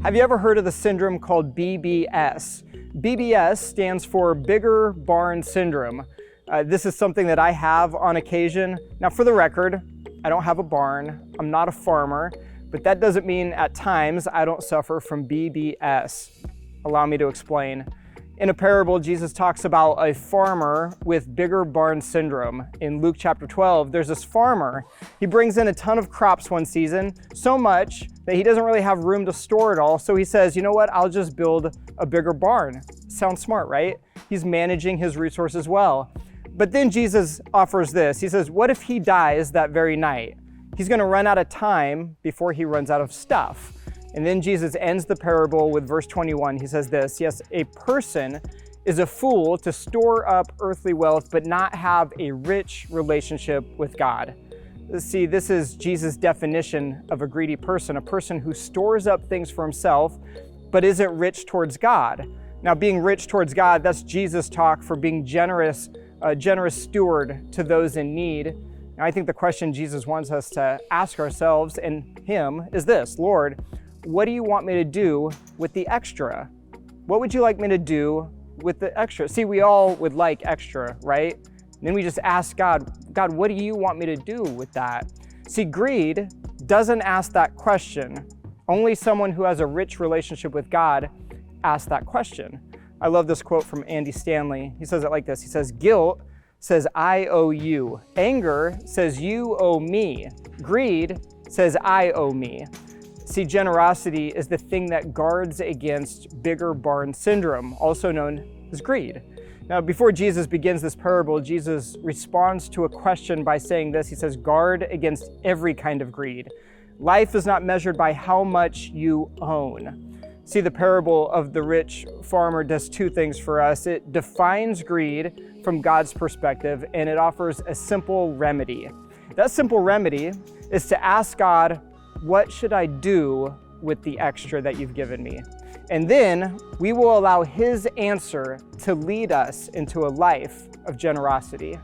Have you ever heard of the syndrome called BBS? BBS stands for Bigger Barn Syndrome. This is something that I have on occasion. Now, for the record, I don't have a barn. I'm not a farmer, but that doesn't mean at times I don't suffer from BBS. Allow me to explain. In a parable, Jesus talks about a farmer with bigger barn syndrome. In Luke chapter 12, there's this farmer. He brings in a ton of crops one season, so much that he doesn't really have room to store it all. So he says, you know what, I'll just build a bigger barn. Sounds smart, right? He's managing his resources well. But then Jesus offers this. He says, what if he dies that very night? He's going to run out of time before he runs out of stuff. And then Jesus ends the parable with verse 21. He says this, yes, a person is a fool to store up earthly wealth, but not have a rich relationship with God. See, this is Jesus' definition of a greedy person, a person who stores up things for himself, but isn't rich towards God. Now, being rich towards God, that's Jesus' talk for being generous, a generous steward to those in need. And I think the question Jesus wants us to ask ourselves and him is this, Lord, what do you want me to do with the extra? What would you like me to do with the extra? See, we all would like extra, right? And then we just ask God, what do you want me to do with that? See, greed doesn't ask that question. Only someone who has a rich relationship with God asks that question. I love this quote from Andy Stanley. He says it like this. He says, guilt says, I owe you. Anger says, you owe me. Greed says, I owe me. See, generosity is the thing that guards against bigger barn syndrome, also known as greed. Now, before Jesus begins this parable, Jesus responds to a question by saying this. He says, guard against every kind of greed. Life is not measured by how much you own. See, the parable of the rich farmer does two things for us. It defines greed from God's perspective, and it offers a simple remedy. That simple remedy is to ask God, what should I do with the extra that you've given me? And then we will allow his answer to lead us into a life of generosity.